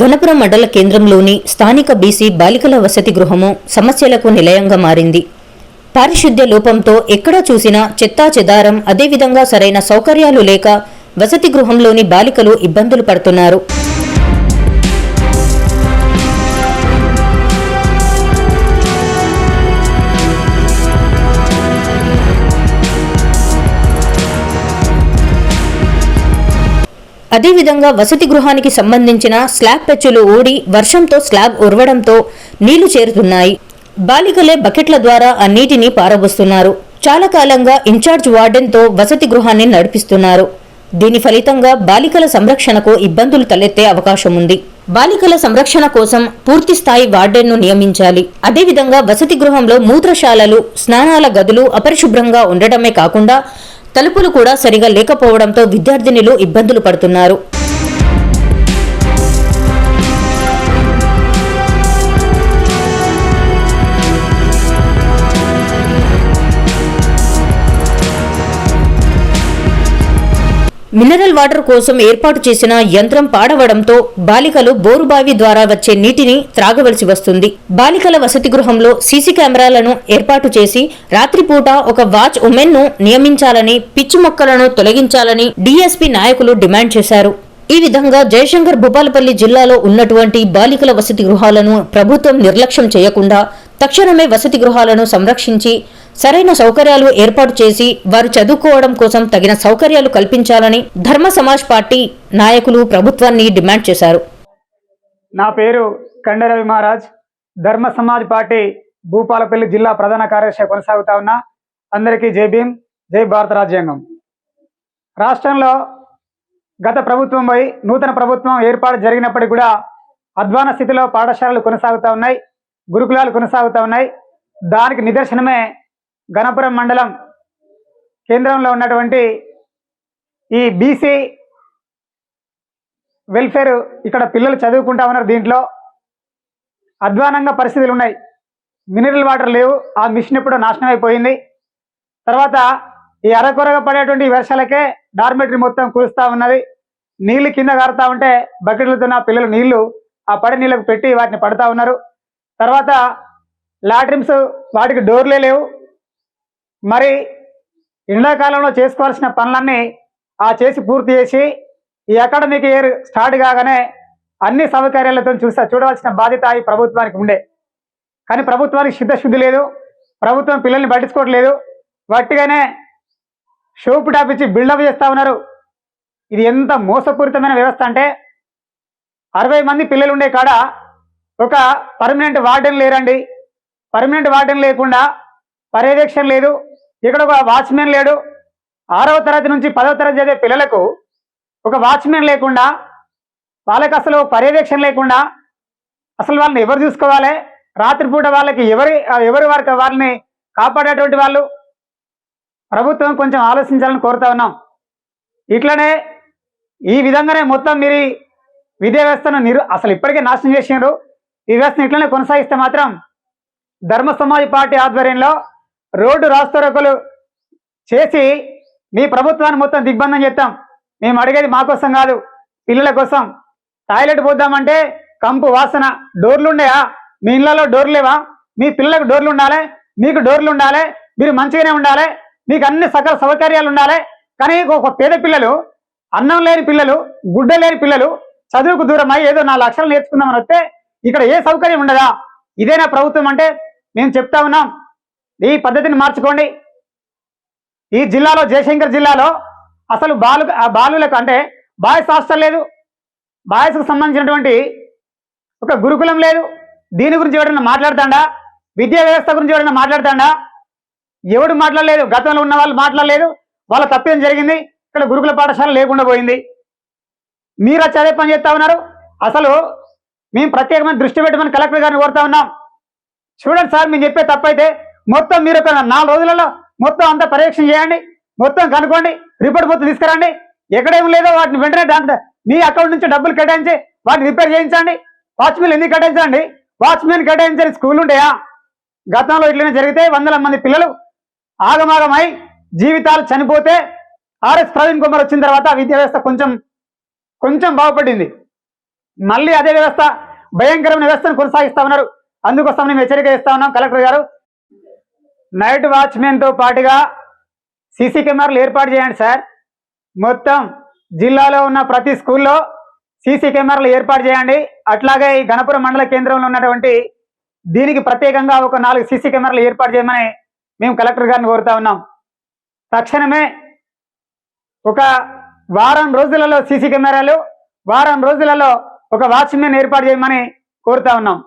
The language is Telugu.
గణపురం మండల కేంద్రంలోని స్థానిక బీసీ బాలికల వసతి గృహము సమస్యలకు నిలయంగా మారింది. పారిశుద్ధ్య లోపంతో ఎక్కడ చూసినా చెత్తా చెదారం, అదేవిధంగా సరైన సౌకర్యాలు లేక వసతి గృహంలోని బాలికలు ఇబ్బందులు పడుతున్నారు. అదేవిధంగా వసతి గృహానికి సంబంధించిన స్లాబ్ పెచ్చులు ఊడి వర్షంతో స్లాబ్ ఉరవడంతో నీళ్లు చేరుతున్నాయి. బాలికలే బకెట్ల ద్వారా ఆ నీటిని పారబోస్తున్నారు. చాలా కాలంగా ఇన్ఛార్జ్ వార్డెన్తో వసతి గృహాన్ని నడిపిస్తున్నారు. దీని ఫలితంగా బాలికల సంరక్షణకు ఇబ్బందులు తలెత్తే అవకాశం ఉంది. బాలికల సంరక్షణ కోసం పూర్తి స్థాయి వార్డెన్ను నియమించాలి. అదేవిధంగా వసతి గృహంలో మూత్రశాలలు, స్నానాల గదులు అపరిశుభ్రంగా ఉండటమే కాకుండా తలుపులు కూడా సరిగా లేకపోవడంతో విద్యార్థినులు ఇబ్బందులు పడుతున్నారు. మినరల్ వాటర్ కోసం ఏర్పాటు చేసిన యంత్రం పాడవడంతో బాలికలు బోరుబావి ద్వారా వచ్చే నీటిని త్రాగవలసి వస్తుంది. బాలికల వసతి గృహంలో సీసీ కెమెరాలను ఏర్పాటు చేసి రాత్రిపూట ఒక వాచ్ ఉమెన్ ను నియమించాలని, పిచ్చి మొక్కలను తొలగించాలని డీఎస్పీ నాయకులు డిమాండ్ చేశారు. ఈ విధంగా జయశంకర్ భూపాలపల్లి జిల్లాలో ఉన్నటువంటి బాలికల వసతి గృహాలను ప్రభుత్వం నిర్లక్ష్యం చేయకుండా తక్షణమే వసతి గృహాలను సంరక్షించి సరైన సౌకర్యాలు ఏర్పాటు చేసి వారు చదువుకోవడం కోసం తగిన సౌకర్యాలు కల్పించాలని ధర్మ సమాజ్ పార్టీ నాయకులు ప్రభుత్వాన్ని డిమాండ్ చేశారు. నా పేరు కండరవి మహారాజ్. ధర్మ సమాజ్ పార్టీ భూపాలపల్లి జిల్లా ప్రధాన కార్యదర్శి కొనసాగుతా ఉన్నా. అందరికీ జై భీమ్, జై భారత రాజ్యాంగం. రాష్ట్రంలో గత ప్రభుత్వం పోయి నూతన ప్రభుత్వం ఏర్పాటు జరిగినప్పటికీ కూడా అధ్వాన స్థితిలో పాఠశాలలు కొనసాగుతూ ఉన్నాయి, గురుకులాలు కొనసాగుతూ ఉన్నాయి. దానికి నిదర్శనమే గణపురం మండలం కేంద్రంలో ఉన్నటువంటి ఈ బీసీ వెల్ఫేర్. ఇక్కడ పిల్లలు చదువుకుంటా ఉన్నారు. దీంట్లో అధ్వానంగా పరిస్థితులు ఉన్నాయి. మినరల్ వాటర్ లేవు, ఆ మిషన్ ఎప్పుడో నాశనం అయిపోయింది. తర్వాత ఈ అరకొరగా పడేటువంటి వర్షాలకే డార్మెటరీ మొత్తం కూలుస్తూ ఉన్నది. నీళ్లు కింద కారుతా ఉంటే బకెట్లతో నా పిల్లలు నీళ్లు ఆ పడి నీళ్ళకు పెట్టి వాటిని పడుతూ ఉన్నారు. తర్వాత లాట్రిన్స్ వాటికి డోర్లే లేవు. మరి ఎండాకాలంలో చేసుకోవాల్సిన పనులన్నీ చేసి పూర్తి చేసి ఈ అకాడమిక్ ఇయర్ స్టార్ట్ కాగానే అన్ని సౌకర్యాలతో చూడవలసిన బాధ్యత ఈ ప్రభుత్వానికి ఉండే. కానీ ప్రభుత్వానికి చిత్తశుద్ధి లేదు. ప్రభుత్వం పిల్లల్ని పట్టించుకోవట్లేదు. వట్టిగానే షోపు టాపిచ్చి బిల్డప్ చేస్తూ ఉన్నారు. ఇది ఎంత మోసపూరితమైన వ్యవస్థ అంటే 60 మంది పిల్లలు ఉండే కాడ ఒక పర్మనెంట్ వార్డెన్ లేరండి. పర్మనెంట్ వార్డెన్ లేకుండా పర్యవేక్షణ లేదు. ఇక్కడ ఒక వాచ్మెన్ లేడు. 6వ తరగతి నుంచి 10వ తరగతి చదివే పిల్లలకు ఒక వాచ్మెన్ లేకుండా, వాళ్ళకి అసలు పర్యవేక్షణ లేకుండా అసలు వాళ్ళని ఎవరు చూసుకోవాలి? రాత్రిపూట వాళ్ళకి ఎవరు వాళ్ళని కాపాడేటువంటి వాళ్ళు? ప్రభుత్వం కొంచెం ఆలోచించాలని కోరుతా ఉన్నాం. ఇట్లనే ఈ విధంగానే మొత్తం మీరు విద్యా వ్యవస్థను అసలు ఇప్పటికే నాశనం చేసినారు. ఈ వ్యవస్థను ఇట్లనే కొనసాగిస్తే మాత్రం ధర్మ సమాజ్ పార్టీ ఆధ్వర్యంలో రోడ్డు రాస్తారోకలు చేసి మీ ప్రభుత్వాన్ని మొత్తం దిగ్బంధం చేస్తాం. మేము అడిగేది మా కోసం కాదు, పిల్లల కోసం. టాయిలెట్ పోద్దామంటే కంపు వాసన. డోర్లు ఉండేవా? మీ ఇళ్లలో డోర్లు లేవా? మీ పిల్లలకు డోర్లు ఉండాలి, మీకు డోర్లు ఉండాలి, మీరు మంచిగానే ఉండాలి, మీకు అన్ని సకల సౌకర్యాలు ఉండాలి. కానీ ఒక పేద పిల్లలు, అన్నం లేని పిల్లలు, గుడ్డ లేని పిల్లలు చదువుకు దూరమై ఏదో 4 అక్షరాలు నేర్చుకుందామని వస్తే ఇక్కడ ఏ సౌకర్యం ఉండదా? ఇదేనా ప్రభుత్వం అంటే? మేము చెప్తా ఉన్నాం, ఈ పద్ధతిని మార్చుకోండి. ఈ జిల్లాలో, జయశంకర్ జిల్లాలో అసలు బాలులకు అంటే బాయ్స్ హాస్టల్ లేదు, బాయ్స్కు సంబంధించినటువంటి ఒక గురుకులం లేదు. దీని గురించి ఎవరైనా మాట్లాడుతాడా? విద్యా వ్యవస్థ గురించి ఎవరైనా మాట్లాడుతాడా? ఎవడు మాట్లాడలేదు. గతంలో ఉన్న వాళ్ళు మాట్లాడలేదు. వాళ్ళ తప్పేం జరిగింది? ఇక్కడ గురుకుల పాఠశాల లేకుండా పోయింది. మీరు వచ్చి అదే పని చేస్తా ఉన్నారు. అసలు మేము ప్రత్యేకమైన దృష్టి పెట్టమని కలెక్టర్ గారిని కోరుతా ఉన్నాం. చూడండి సార్, మేము చెప్పే తప్పైతే మొత్తం మీరు ఒక 4 రోజులలో మొత్తం అంతా పర్యవేక్షణ చేయండి, మొత్తం కనుక్కోండి, రిపోర్ట్ మొత్తం తీసుకురండి. ఎక్కడేం లేదో వాటిని వెంటనే దాంట్లో మీ అకౌంట్ నుంచి డబ్బులు కేటాయించి వాటిని రిపేర్ చేయించండి. వాచ్మెన్ ఎందుకు కేటాయించండి? వాచ్మెన్ కేటాయించని స్కూల్ ఉంటాయా? గతంలో ఇట్లనే జరిగితే 100 మంది పిల్లలు ఆగమాగమై జీవితాలు చనిపోతే ఆర్ఎస్ ప్రవీణ్ కుమార్ వచ్చిన తర్వాత విద్యా వ్యవస్థ కొంచెం బాగుపడింది. మళ్ళీ అదే వ్యవస్థ భయంకరమైన వ్యవస్థను కొనసాగిస్తా ఉన్నారు. అందుకోసం మేము హెచ్చరిక ఇస్తా ఉన్నాం కలెక్టర్ గారు. నైట్ వాచ్మెన్తో పాటుగా సీసీ కెమెరాలు ఏర్పాటు చేయండి సార్. మొత్తం జిల్లాలో ఉన్న ప్రతి స్కూల్లో సీసీ కెమెరాలు ఏర్పాటు చేయండి. అట్లాగే ఈ గణపురం మండల కేంద్రంలో ఉన్నటువంటి దీనికి ప్రత్యేకంగా ఒక 4 సీసీ కెమెరాలు ఏర్పాటు చేయమని మేము కలెక్టర్ గారిని కోరుతా ఉన్నాం. తక్షణమే ఒక వారం రోజులలో సీసీ కెమెరాలు, వారం రోజులలో ఒక వాచ్మెన్ ఏర్పాటు చేయమని కోరుతా ఉన్నాం.